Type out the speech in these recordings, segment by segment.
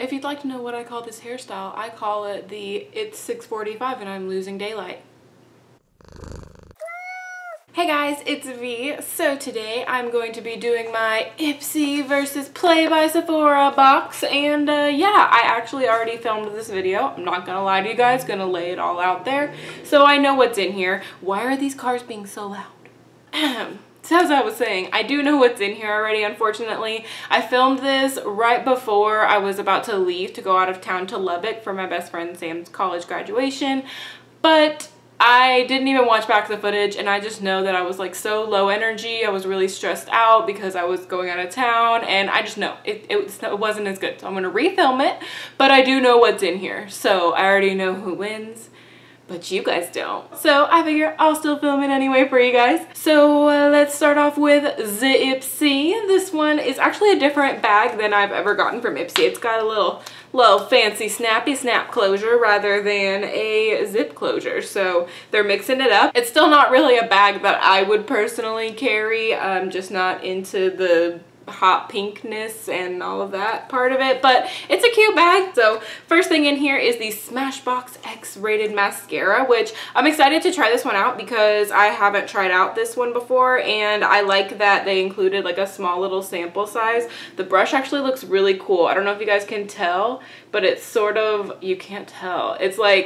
If you'd like to know what I call this hairstyle, I call it the "It's 6:45 and I'm losing daylight." Hey guys, it's V. So today I'm going to be doing my Ipsy versus Play by Sephora box, and yeah, I actually already filmed this video. I'm not gonna lie to you guys, gonna lay it all out there so I know what's in here. Why are these cars being so loud? So as I was saying, I do know what's in here already, unfortunately. I filmed this right before I was about to leave to go out of town to Lubbock for my best friend Sam's college graduation, but I didn't even watch back the footage, and I just know that I was like so low energy. I was really stressed out because I was going out of town, and I just know it wasn't as good. So I'm gonna refilm it, but I do know what's in here. So I already know who wins, but you guys don't. So I figure I'll still film it anyway for you guys. So let's start off with the Ipsy. This one is actually a different bag than I've ever gotten from Ipsy. It's got a little fancy snappy snap closure rather than a zip closure, so they're mixing it up. It's still not really a bag that I would personally carry. I'm just not into the hot pinkness and all of that part of it, but it's a cute bag. So first thing in here is the Smashbox X-rated mascara, which I'm excited to try this one out because I haven't tried out this one before, and I like that they included like a small little sample size. The brush actually looks really cool. I don't know if you guys can tell, but it's sort of, you can't tell, it's like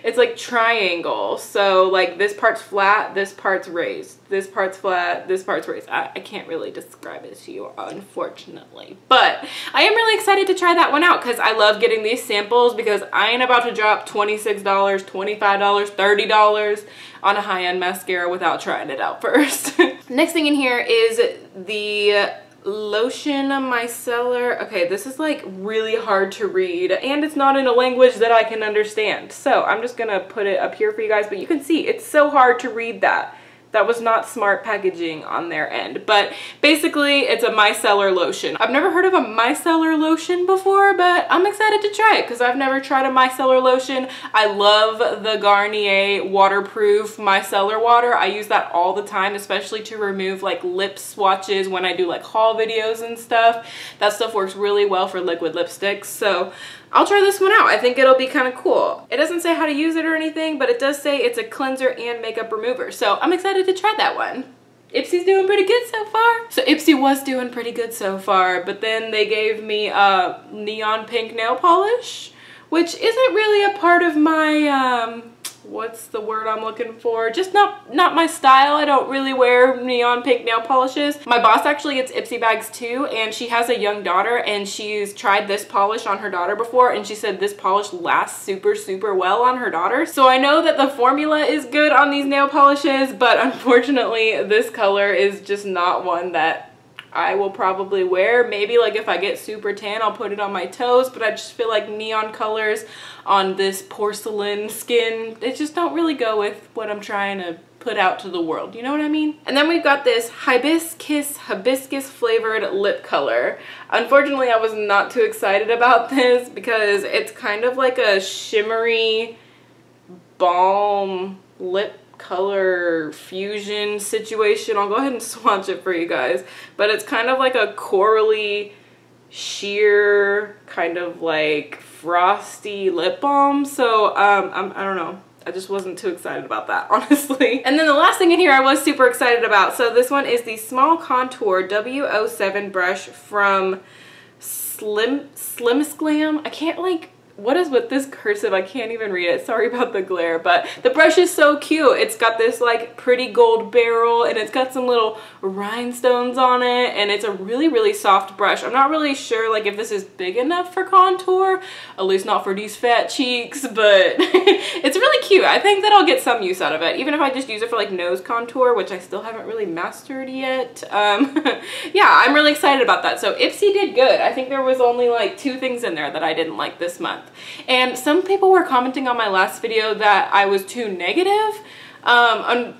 it's like triangle. So like this part's flat, this part's raised, this part's flat, this part's raised. I can't really describe it to you, unfortunately, but I am really excited to try that one out because I love getting these samples because I ain't about to drop $26, $25, $30 on a high-end mascara without trying it out first. Next thing in here is the lotion micellar. Okay, this is like really hard to read and it's not in a language that I can understand, so I'm just gonna put it up here for you guys, but you can see it's so hard to read that. That was not smart packaging on their end, but basically it's a micellar lotion. I've never heard of a micellar lotion before, but I'm excited to try it because I've never tried a micellar lotion. I love the Garnier waterproof micellar water. I use that all the time, especially to remove like lip swatches when I do like haul videos and stuff. That stuff works really well for liquid lipsticks, so I'll try this one out. I think it'll be kind of cool. It doesn't say how to use it or anything, but it does say it's a cleanser and makeup remover, so I'm excited to try that one. Ipsy's doing pretty good so far. So Ipsy was doing pretty good so far, but then they gave me a neon pink nail polish, which isn't really a part of my, what's the word I'm looking for? Just not my style. I don't really wear neon pink nail polishes. My boss actually gets Ipsy bags too, and she has a young daughter, and she's tried this polish on her daughter before, and she said this polish lasts super well on her daughter. So I know that the formula is good on these nail polishes, but unfortunately this color is just not one that I will probably wear. Maybe like if I get super tan, I'll put it on my toes, but I just feel like neon colors on this porcelain skin, they just don't really go with what I'm trying to put out to the world, you know what I mean? And then we've got this hibiscus flavored lip color. Unfortunately, I was not too excited about this because it's kind of like a shimmery balm lip color fusion situation. I'll go ahead and swatch it for you guys, but it's kind of like a corally sheer kind of like frosty lip balm, so I don't know, I just wasn't too excited about that, honestly. And then the last thing in here I was super excited about, so this one is the Small Contour W07 brush from Ipsy Glam. I can't like, what is with this cursive? I can't even read it. Sorry about the glare, but the brush is so cute. It's got this like pretty gold barrel, and it's got some little rhinestones on it, and it's a really soft brush. I'm not really sure like if this is big enough for contour, at least not for these fat cheeks, but it's really cute. I think that I'll get some use out of it, even if I just use it for like nose contour, which I still haven't really mastered yet. Yeah, I'm really excited about that. So Ipsy did good. I think there was only like 2 things in there that I didn't like this month. And some people were commenting on my last video that I was too negative. I'm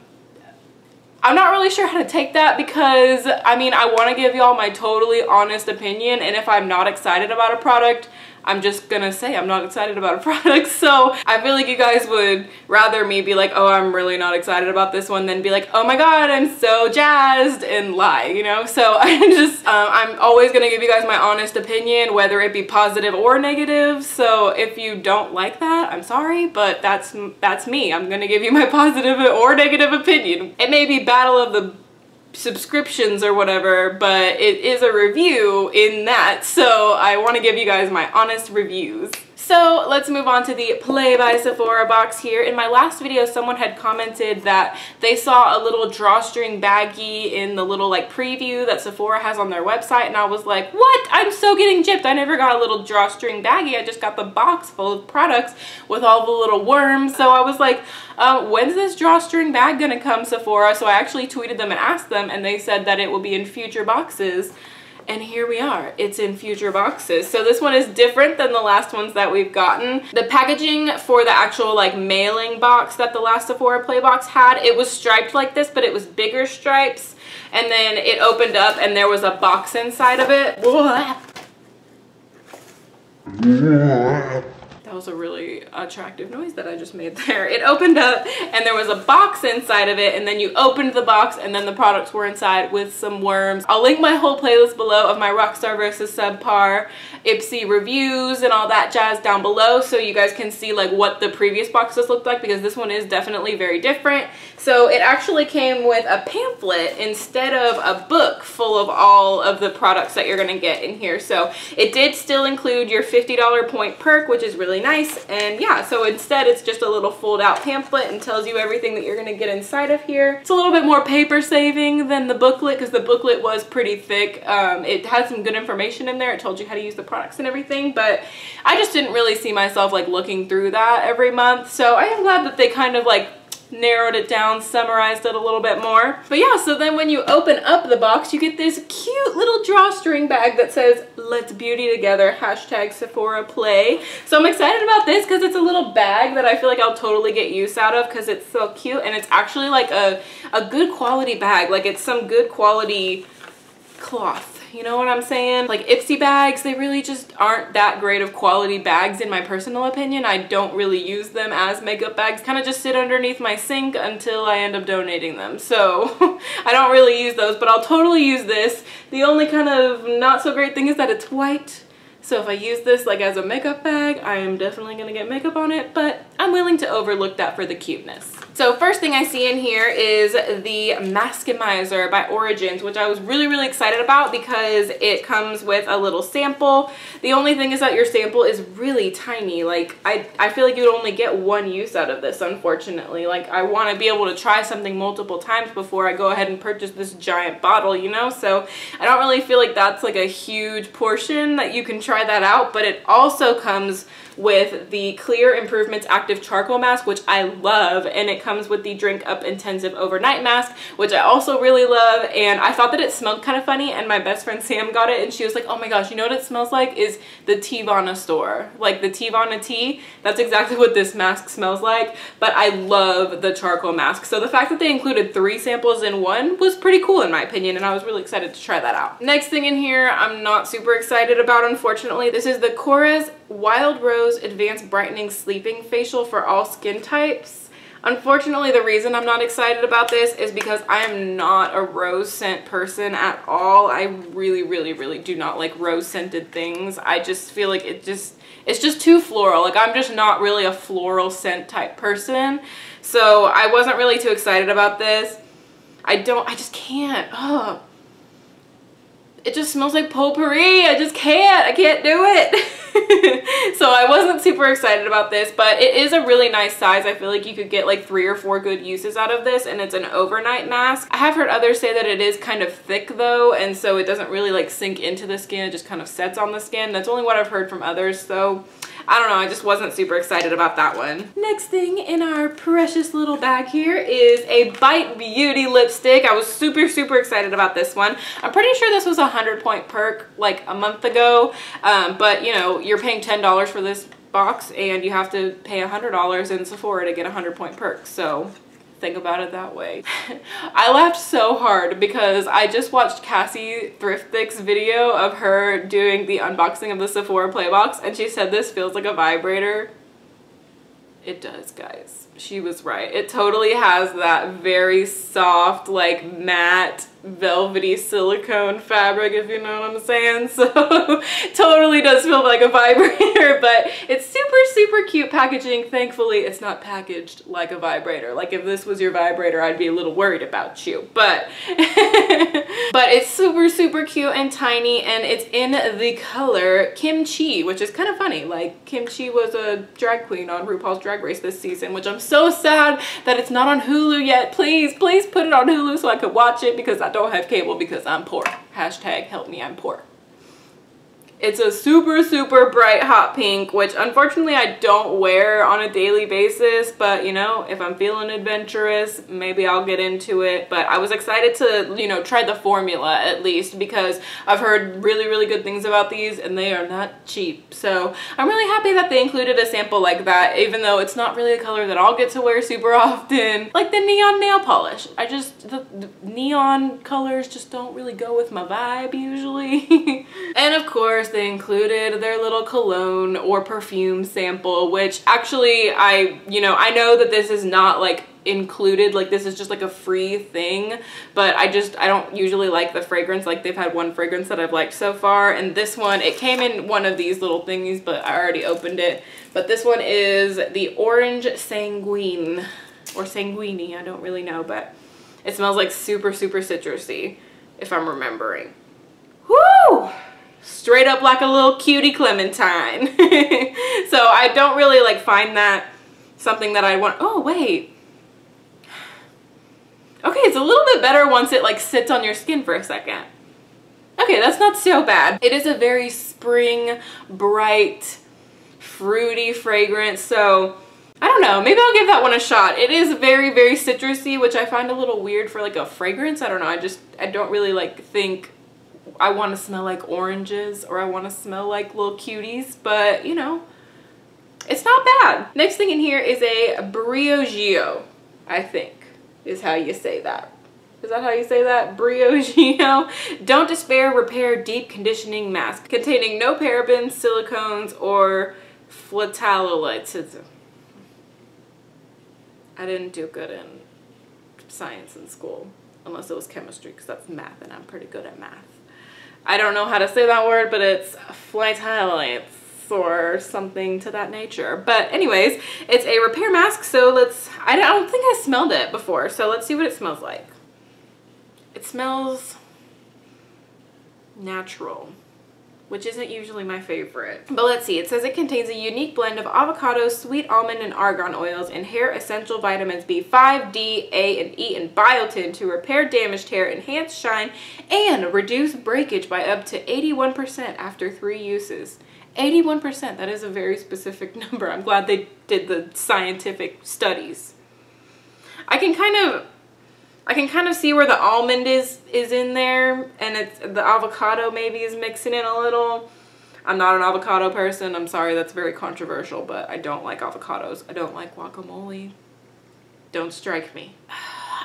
not really sure how to take that because, I mean, I want to give y'all my totally honest opinion, and if I'm not excited about a product, I'm just gonna say I'm not excited about a product. So I feel like you guys would rather me be like, oh, I'm really not excited about this one, than be like, oh my god, I'm so jazzed, and lie, you know? So I'm always gonna give you guys my honest opinion, whether it be positive or negative. So if you don't like that, I'm sorry, but that's me. I'm gonna give you my positive or negative opinion. It may be battle of the subscriptions or whatever, but it is a review in that, so I want to give you guys my honest reviews. So let's move on to the Play by Sephora box here. In my last video, someone had commented that they saw a little drawstring baggie in the little like preview that Sephora has on their website, and I was like, what? I'm so getting gypped. I never got a little drawstring baggie. I just got the box full of products with all the little worms. So I was like, when's this drawstring bag gonna come, Sephora? So I actually tweeted them and asked them, and they said that it will be in future boxes. And here we are, it's in future boxes. So this one is different than the last ones that we've gotten. The packaging for the actual like mailing box that the last Sephora Play box had, it was striped like this, but it was bigger stripes. And then it opened up and there was a box inside of it. That was a really attractive noise that I just made there. It opened up and there was a box inside of it, and then you opened the box and then the products were inside with some worms. I'll link my whole playlist below of my Rockstar versus Subpar Ipsy reviews and all that jazz down below, so you guys can see like what the previous boxes looked like, because this one is definitely very different. So it actually came with a pamphlet instead of a book full of all of the products that you're gonna get in here. So it did still include your $50 point perk, which is really nice. And yeah, so instead it's just a little fold out pamphlet and tells you everything that you're gonna get inside of here. It's a little bit more paper saving than the booklet, because the booklet was pretty thick. It had some good information in there. It told you how to use the products and everything, but I just didn't really see myself like looking through that every month. So I am glad that they kind of like narrowed it down, summarized it a little bit more. But yeah, so then when you open up the box, you get this cute little drawstring bag that says, "Let's beauty together, hashtag Sephora Play." So I'm excited about this because it's a little bag that I feel like I'll totally get use out of, because it's so cute, and it's actually like a good quality bag. Like it's some good quality cloth. You know what I'm saying? Like Ipsy bags, they really just aren't that great of quality bags in my personal opinion. I don't really use them as makeup bags. Kind of just sit underneath my sink until I end up donating them. So I don't really use those, but I'll totally use this. The only kind of not so great thing is that it's white. So if I use this like as a makeup bag, I am definitely gonna get makeup on it, but I'm willing to overlook that for the cuteness. So first thing I see in here is the Maskimizer by Origins, which I was really excited about because it comes with a little sample. The only thing is that your sample is really tiny. Like I feel like you'd only get one use out of this, unfortunately. Like I want to be able to try something multiple times before I go ahead and purchase this giant bottle, you know? So I don't really feel like that's like a huge portion that you can try that out, but it also comes with the Clear Improvements Active Charcoal Mask, which I love, and it comes with the Drink Up Intensive Overnight Mask, which I also really love. And I thought that it smelled kind of funny, and my best friend Sam got it and she was like, oh my gosh, you know what it smells like? Is the Teavana store. Like the Teavana tea, that's exactly what this mask smells like. But I love the charcoal mask, so the fact that they included 3 samples in one was pretty cool in my opinion, and I was really excited to try that out. Next thing in here I'm not super excited about, unfortunately. This is the Korres Wild Rose Advanced Brightening Sleeping Facial for all skin types. Unfortunately, the reason I'm not excited about this is because I am not a rose scent person at all. I really do not like rose scented things. I just feel like it's just too floral. Like I'm just not really a floral scent type person. So I wasn't really too excited about this. I just can't. Oh. It just smells like potpourri. I can't do it. So I wasn't super excited about this, but it is a really nice size. I feel like you could get like 3 or 4 good uses out of this, and it's an overnight mask. I have heard others say that it is kind of thick though, and so it doesn't really like sink into the skin. It just kind of sets on the skin. That's only what I've heard from others, so I don't know, I just wasn't super excited about that one. Next thing in our precious little bag here is a Bite Beauty lipstick. I was super excited about this one. I'm pretty sure this was a 100-point perk like a month ago, but you know, you're paying $10 for this box and you have to pay $100 in Sephora to get a 100-point perk. So think about it that way. I laughed so hard because I just watched Cassie Thrifthick's video of her doing the unboxing of the Sephora Playbox, and she said this feels like a vibrator. It does, guys. She was right. It totally has that very soft, like matte, velvety silicone fabric, if you know what I'm saying. So totally does feel like a vibrator, but it's super, super cute packaging. Thankfully, it's not packaged like a vibrator. Like if this was your vibrator, I'd be a little worried about you, but but it's super, super cute and tiny, and it's in the color Kimchi, which is kind of funny. Like Kimchi was a drag queen on RuPaul's Drag Race this season, which I'm so sad that it's not on Hulu yet. Please, please put it on Hulu so I could watch it, because I don't have cable because I'm poor. Hashtag help me, I'm poor. It's a super, super bright hot pink, which unfortunately I don't wear on a daily basis, but you know, if I'm feeling adventurous, maybe I'll get into it. But I was excited to, you know, try the formula at least, because I've heard really, really good things about these and they are not cheap. So I'm really happy that they included a sample like that, even though it's not really a color that I'll get to wear super often. Like the neon nail polish. The neon colors just don't really go with my vibe usually. And of course, they included their little cologne or perfume sample, which actually I know that this is not like included, like this is just like a free thing, but I don't usually like the fragrance. Like they've had one fragrance that I've liked so far, and this one, it came in one of these little thingies, but I already opened it. But this one is the Orange Sanguine or Sanguini, I don't really know, but it smells like super, super citrusy, if I'm remembering. Woo! Straight up like a little cutie clementine. So I don't really like find that something that I want. Oh wait, okay, it's a little bit better once it like sits on your skin for a second. Okay, that's not so bad. It is a very spring, bright, fruity fragrance, so I don't know, maybe I'll give that one a shot. It is very, very citrusy, which I find a little weird for like a fragrance. I don't know, I don't really like think I want to smell like oranges or I want to smell like little cuties, but you know, it's not bad. Next thing in here is a Briogeo, I think is how you say that. Is that how you say that? Briogeo. Don't Despair Repair Deep Conditioning Mask, containing no parabens, silicones, or phthalate. I didn't do good in science in school, unless it was chemistry, because that's math and I'm pretty good at math. I don't know how to say that word, but it's phthalates or something to that nature. But anyways, it's a repair mask, so I don't think I smelled it before, so let's see what it smells like. It smells natural, which isn't usually my favorite. But let's see, it says it contains a unique blend of avocado, sweet almond, and argan oils and hair essential vitamins B5, D, A, and E, and biotin to repair damaged hair, enhance shine, and reduce breakage by up to 81% after 3 uses. 81%, that is a very specific number. I'm glad they did the scientific studies. I can kind of see where the almond is in there, and it's the avocado maybe is mixing in a little. I'm not an avocado person. I'm sorry, that's very controversial, but I don't like avocados. I don't like guacamole. Don't strike me.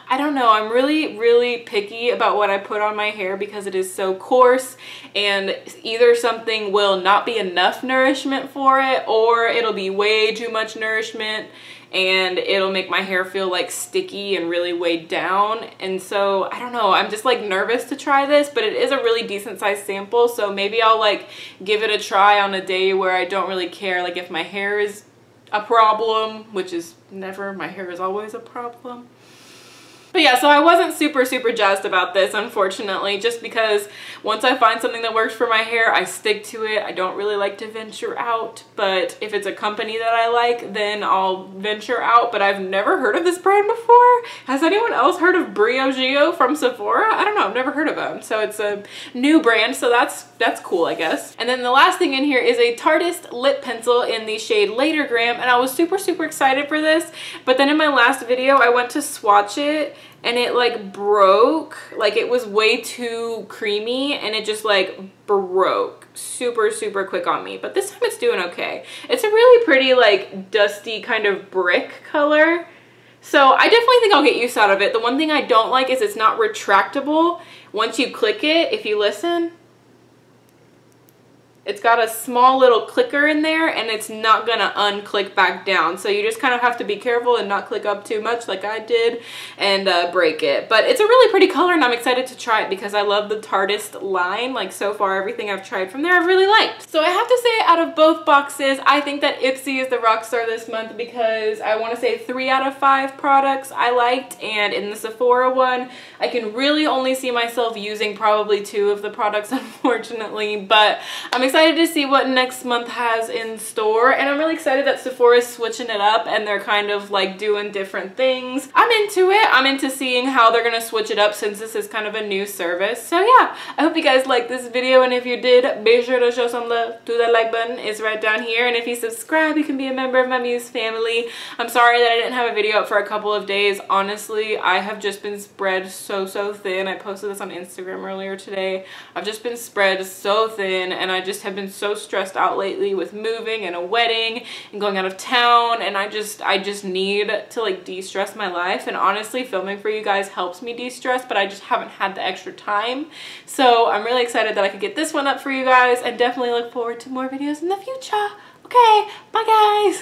I don't know, I'm really, really picky about what I put on my hair because it is so coarse, and either something will not be enough nourishment for it, or it'll be way too much nourishment and it'll make my hair feel like sticky and really weighed down. And so I don't know, I'm just like nervous to try this, but it is a really decent sized sample, so maybe I'll like give it a try on a day where I don't really care, like if my hair is a problem, which is never, my hair is always a problem. But yeah, so I wasn't super, super jazzed about this, unfortunately, just because once I find something that works for my hair, I stick to it. I don't really like to venture out, but if it's a company that I like, then I'll venture out. But I've never heard of this brand before. Has anyone else heard of Briogeo from Sephora? I don't know, I've never heard of them. So it's a new brand, so that's cool, I guess. And then the last thing in here is a Tartist lip pencil in the shade Latergram, and I was super, super excited for this, but then in my last video, I went to swatch it, and it like broke, like it was way too creamy, and it just like broke super, super quick on me. But this time it's doing okay. It's a really pretty like dusty kind of brick color. So I definitely think I'll get use out of it. The one thing I don't like is it's not retractable. Once you click it, if you listen, it's got a small little clicker in there and it's not gonna unclick back down. So you just kind of have to be careful and not click up too much like I did and break it. But it's a really pretty color and I'm excited to try it because I love the Tartist line. Like so far everything I've tried from there I've really liked. So I have to say out of both boxes, I think that Ipsy is the rock star this month because I want to say 3 out of 5 products I liked, and in the Sephora one, I can really only see myself using probably 2 of the products unfortunately, but I'm excited to see what next month has in store, and I'm really excited that Sephora is switching it up and they're kind of like doing different things. I'm into it. I'm into seeing how they're gonna switch it up since this is kind of a new service. So yeah, I hope you guys liked this video, and if you did, be sure to show some love to that like button. It's right down here, and if you subscribe, you can be a member of my Muse family. I'm sorry that I didn't have a video up for a couple of days. Honestly, I have just been spread so thin. I posted this on Instagram earlier today. I've just been spread so thin, and I just have been so stressed out lately with moving and a wedding and going out of town, and I just need to like de-stress my life, and honestly filming for you guys helps me de-stress, but I just haven't had the extra time. So I'm really excited that I could get this one up for you guys, and definitely look forward to more videos in the future. Okay, bye guys!